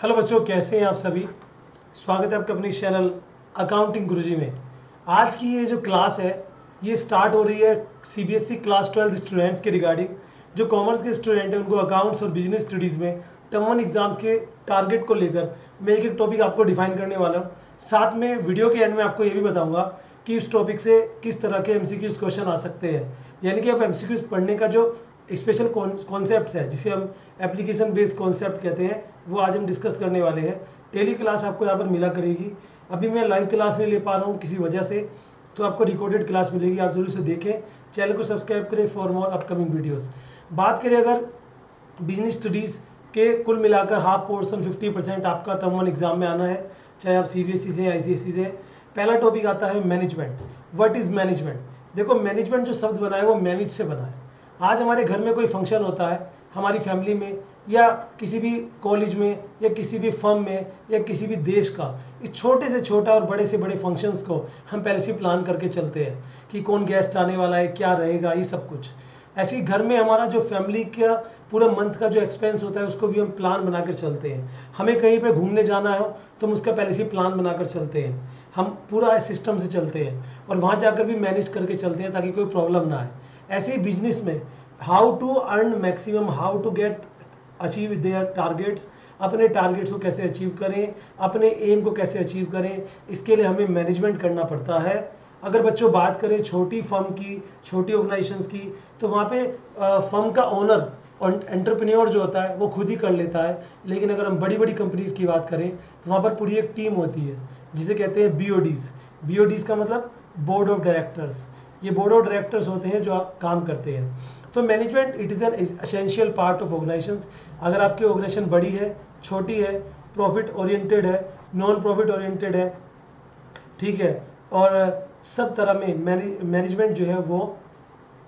Hello बच्चों, कैसे हैं आप सभी। स्वागत है आपका अपनी चैनल अकाउंटिंग गुरुजी में। आज की ये जो क्लास है ये स्टार्ट हो रही है सीबीएसई क्लास 12 स्टूडेंट्स के रिगार्डिंग। जो कॉमर्स के स्टूडेंट हैं उनको अकाउंट्स और बिजनेस स्टडीज़ में टर्म 1 एग्जाम्स के टारगेट को लेकर मैं एक एक टॉपिक आपको डिफाइन करने वाला हूँ। साथ में वीडियो के एंड में आपको ये भी बताऊँगा कि उस टॉपिक से किस तरह के एमसीक्यूज क्वेश्चन आ सकते हैं। यानी कि आप एमसीक्यूज पढ़ने का जो स्पेशल कॉन्सेप्ट है जिसे हम एप्लीकेशन बेस्ड कॉन्सेप्ट कहते हैं वो आज हम डिस्कस करने वाले हैं। डेली क्लास आपको यहाँ पर मिला करेगी। अभी मैं लाइव क्लास नहीं ले पा रहा हूँ किसी वजह से, तो आपको रिकॉर्डेड क्लास मिलेगी, आप जरूर से देखें। चैनल को सब्सक्राइब करें फॉर मोर अपकमिंग वीडियोस। बात करें अगर बिजनेस स्टडीज़ के कुल मिलाकर हाफ पोर्शन 50% आपका टर्म 1 एग्जाम में आना है, चाहे आप सीबीएसई से आईसीएसई से। पहला टॉपिक आता है मैनेजमेंट। What is management. देखो, मैनेजमेंट जो शब्द बना है वो मैनेज से बना है। आज हमारे घर में कोई फंक्शन होता है, हमारी फैमिली में या किसी भी कॉलेज में या किसी भी फर्म में या किसी भी देश का, इस छोटे से छोटा और बड़े से बड़े फंक्शंस को हम पहले से प्लान करके चलते हैं कि कौन गेस्ट आने वाला है, क्या रहेगा, ये सब कुछ। ऐसे ही घर में हमारा जो फैमिली का पूरा मंथ का जो एक्सपेंस होता है उसको भी हम प्लान बनाकर चलते हैं। हमें कहीं पे घूमने जाना है तो हम उसका पहले से प्लान बनाकर चलते हैं। हम पूरा सिस्टम से चलते हैं और वहाँ जाकर भी मैनेज करके चलते हैं ताकि कोई प्रॉब्लम ना आए। ऐसे ही बिजनेस में how to earn maximum, how to get achieve their targets, अपने टारगेट्स को कैसे अचीव करें, अपने एम को कैसे अचीव करें, इसके लिए हमें मैनेजमेंट करना पड़ता है। अगर बच्चों बात करें छोटी फर्म की, छोटी ऑर्गेनाइजेशंस की, तो वहाँ पे फर्म का ओनर और एंटरप्रेन्योर जो होता है वो खुद ही कर लेता है। लेकिन अगर हम बड़ी बड़ी कंपनीज की बात करें तो वहाँ पर पूरी एक टीम होती है जिसे कहते हैं बीओडीज। बीओडीज का मतलब बोर्ड ऑफ डायरेक्टर्स। ये बोर्ड ऑफ डायरेक्टर्स होते हैं जो काम करते हैं। तो management it is an essential part of organisation. अगर आपकी ऑर्गेनाइजेशन बड़ी है, छोटी है, प्रॉफिट ओरिएंटेड है, नॉन प्रॉफिट ओरिएंटेड है, ठीक है, और सब तरह में मैनेजमेंट जो है वो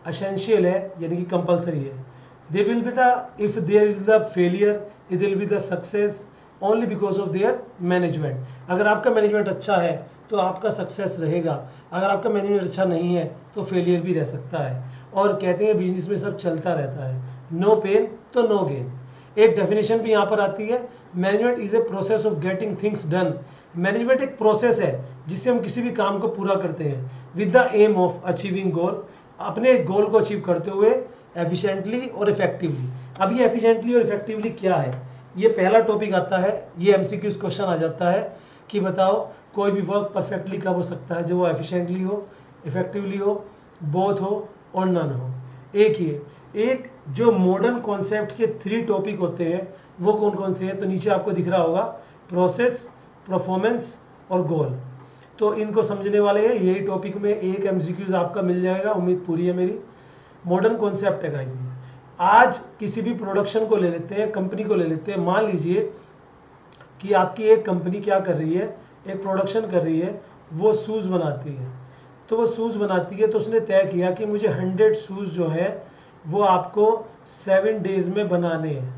एसेंशियल है, यानी कि कंपलसरी है। There will be the, if there is the failure, it will be the success only because of their management. अगर आपका मैनेजमेंट अच्छा है तो आपका सक्सेस रहेगा, अगर आपका मैनेजमेंट अच्छा नहीं है तो फेलियर भी रह सकता है। और कहते हैं बिजनेस में सब चलता रहता है, नो पेन तो नो गेन। एक डेफिनेशन भी यहाँ पर आती है, management is a process of getting things done. Management एक प्रोसेस है जिससे हम किसी भी काम को पूरा करते हैं with the aim of achieving goal, अपने गोल को अचीव करते हुए एफिशिएंटली और इफेक्टिवली। अब ये एफिशिएंटली और इफेक्टिवली क्या है, ये पहला टॉपिक आता है। ये एमसीक्यूज क्वेश्चन आ जाता है कि बताओ कोई भी वर्क परफेक्टली कब हो सकता है, जब वो एफिशिएंटली हो, इफेक्टिवली हो, बोथ हो और नन हो। एक ही है। एक जो मॉडर्न कॉन्सेप्ट के 3 टॉपिक होते हैं वो कौन कौन से हैं, तो नीचे आपको दिख रहा होगा, प्रोसेस, परफॉर्मेंस और गोल। तो इनको समझने वाले हैं, यही टॉपिक में एक एमसीक्यूज आपका मिल जाएगा, उम्मीद पूरी है मेरी। मॉडर्न कॉन्सेप्ट है गाइस ये। आज किसी भी प्रोडक्शन को ले लेते हैं, कंपनी को ले लेते हैं। मान लीजिए कि आपकी एक कंपनी क्या कर रही है, एक प्रोडक्शन कर रही है, वो शूज़ बनाती है। तो वो शूज़ बनाती है तो उसने तय किया कि मुझे 100 शूज़ जो है वो आपको 7 डेज में बनाने हैं,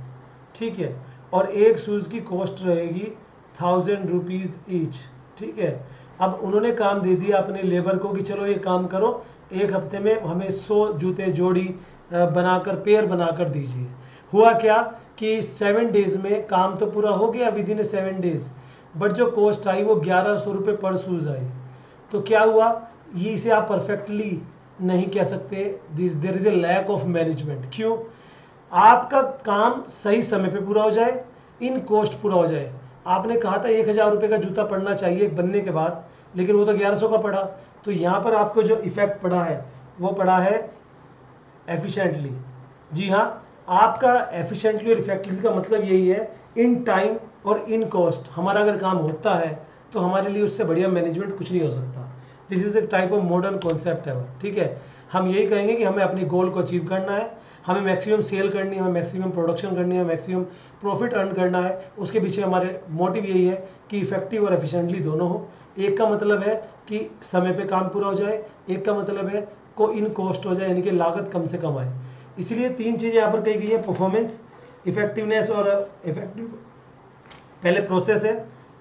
ठीक है। और एक शूज़ की कॉस्ट रहेगी 1000 रुपीज़ ईच, ठीक है। अब उन्होंने काम दे दिया अपने लेबर को कि चलो ये काम करो, एक हफ्ते में हमें 100 जूते जोड़ी बनाकर, पेयर बनाकर दीजिए। हुआ क्या कि 7 डेज में काम तो पूरा हो गया विद इन 7 डेज, बट जो कॉस्ट आई वो 1100 रुपये पर शूज़ आई। तो क्या हुआ, ये इसे आप परफेक्टली नहीं कह सकते, this there is a lack of management. क्यों, आपका काम सही समय पे पूरा हो जाए, इन कॉस्ट पूरा हो जाए। आपने कहा था 1000 रुपये का जूता पड़ना चाहिए बनने के बाद, लेकिन वो तो 1100 का पड़ा। तो यहाँ पर आपको जो इफेक्ट पड़ा है वो पड़ा है एफिशिएंटली। जी हाँ, आपका एफिशिएंटली और इफेक्टिवली का मतलब यही है, इन टाइम और इन कॉस्ट हमारा अगर काम होता है तो हमारे लिए उससे बढ़िया मैनेजमेंट कुछ नहीं हो सकता। This is a type of modern concept है, ठीक है। हम यही कहेंगे कि हमें अपने गोल को अचीव करना है, हमें मैक्सिमम सेल करनी है, हमें मैक्सिमम प्रोडक्शन करनी है, मैक्सिमम प्रॉफिट अर्न करना है। उसके पीछे हमारे मोटिव यही है कि इफेक्टिव और एफिशिएंटली दोनों हो। एक का मतलब है कि समय पे काम पूरा हो जाए, एक का मतलब है को इन कॉस्ट हो जाए, यानी कि लागत कम से कम आए। इसलिए 3 चीज़ें यहाँ पर कही गई है, परफॉर्मेंस, इफेक्टिवनेस और इफेक्टिव। पहले प्रोसेस है,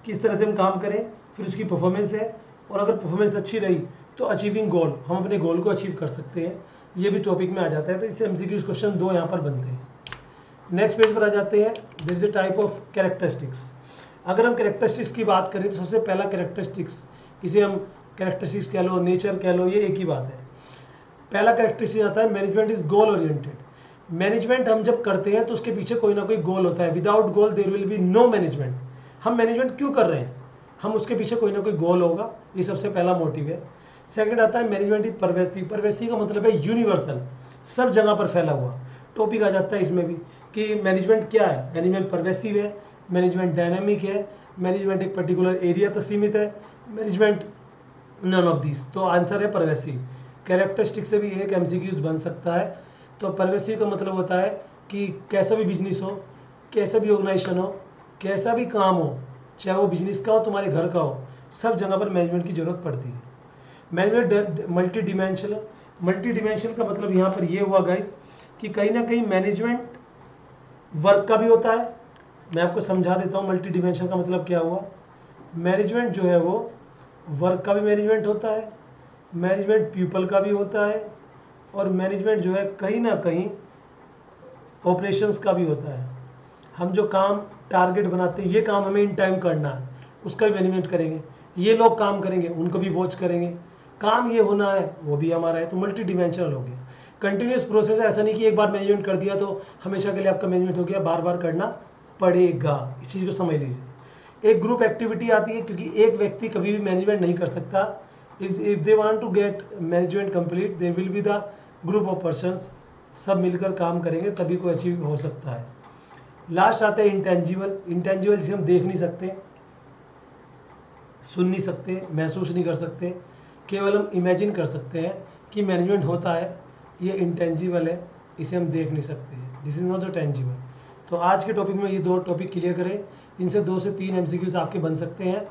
किस तरह से हम काम करें, फिर उसकी परफॉर्मेंस है, और अगर परफॉर्मेंस अच्छी रही तो अचीविंग गोल, हम अपने गोल को अचीव कर सकते हैं। ये भी टॉपिक में आ जाता है। तो इससे एमसीक्यूज क्वेश्चन 2 यहाँ पर बनते हैं। नेक्स्ट पेज पर आ जाते हैं। There is a type of characteristics. अगर हम कैरेक्टरिस्टिक्स की बात करें तो सबसे पहला कैरेक्टरिस्टिक्स, इसे हम कैरेक्टरिस्टिक्स कह लो, नेचर कह लो, ये एक ही बात है। पहला कैरेक्टरिस्टिक आता है management is goal oriented. Management हम जब करते हैं तो उसके पीछे कोई ना कोई गोल होता है। Without goal there will be no management. हम मैनेजमेंट क्यों कर रहे हैं, हम उसके पीछे कोई ना कोई गोल होगा, ये सबसे पहला मोटिव है। सेकंड आता है मैनेजमेंट इज परवेसिव। परवेसिव का मतलब है यूनिवर्सल, सब जगह पर फैला हुआ। टॉपिक आ जाता है इसमें भी कि मैनेजमेंट क्या है। मैनेजमेंट परवेसिव है, मैनेजमेंट डायनामिक है, मैनेजमेंट एक पर्टिकुलर एरिया तक सीमित है, मैनेजमेंट नन ऑफ दिस। तो आंसर है परवेसिव। कैरेक्टरिस्टिक से भी एक एमसीक्यूज बन सकता है। तो परवेसिव का मतलब होता है कि कैसा भी बिजनेस हो, कैसा भी ऑर्गेनाइजेशन हो, कैसा भी काम हो, चाहे वो बिजनेस का हो, तुम्हारे घर का हो, सब जगह पर मैनेजमेंट की जरूरत पड़ती है। Management multi dimensional. Multi dimensional का मतलब यहाँ पर ये हुआ गाइस कि कहीं ना कहीं मैनेजमेंट वर्क का भी होता है। मैं आपको समझा देता हूँ मल्टी डिमेंशनल का मतलब क्या हुआ। मैनेजमेंट जो है वो वर्क का भी मैनेजमेंट होता है, मैनेजमेंट पीपल का भी होता है, और मैनेजमेंट जो है कहीं ना कहीं ऑपरेशंस का भी होता है। हम जो काम टारगेट बनाते हैं, ये काम हमें इन टाइम करना है, उसका भी मैनेजमेंट करेंगे। ये लोग काम करेंगे, उनको भी वॉच करेंगे। काम ये होना है, वो भी हमारा है। तो मल्टी डिमेंशनल हो गया। कंटिन्यूस प्रोसेस है, ऐसा नहीं कि एक बार मैनेजमेंट कर दिया तो हमेशा के लिए आपका मैनेजमेंट हो गया, बार बार करना पड़ेगा। इस चीज़ को समझ लीजिए। एक ग्रुप एक्टिविटी आती है, क्योंकि एक व्यक्ति कभी भी मैनेजमेंट नहीं कर सकता। If they want to get management complete, there will be the group of persons. सब मिलकर काम करेंगे तभी कोई अचीव हो सकता है। लास्ट आता है इंटेंजिबल। इंटेंजिबल जिसे हम देख नहीं सकते, सुन नहीं सकते, महसूस नहीं कर सकते, केवल हम इमेजिन कर सकते हैं कि मैनेजमेंट होता है। ये इंटेंजिबल है, इसे हम देख नहीं सकते। This is not the tangible. तो आज के टॉपिक में ये दो टॉपिक क्लियर करें। इनसे 2 से 3 एमसीक्यूज आपके बन सकते हैं।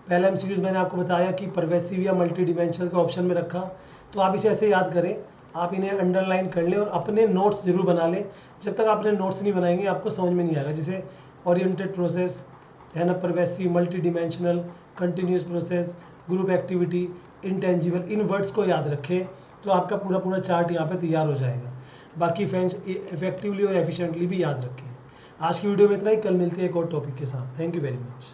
पहला एमसीक्यूज मैंने आपको बताया कि परवेसिव या मल्टी डिमेंशनल का ऑप्शन में रखा, तो आप इसे ऐसे याद करें, आप इन्हें अंडरलाइन कर लें और अपने नोट्स जरूर बना लें। जब तक आपने नोट्स नहीं बनाएंगे आपको समझ में नहीं आएगा। जैसे ओरिएंटेड प्रोसेस है ना, pervasive, multi dimensional, continuous process, group activity, intangible, इन वर्ड्स को याद रखें तो आपका पूरा पूरा चार्ट यहाँ पे तैयार हो जाएगा। बाकी फ्रेंड्स इफेक्टिवली और एफिशिएंटली भी याद रखें। आज की वीडियो में इतना ही, कल मिलते हैं एक और टॉपिक के साथ। Thank you very much.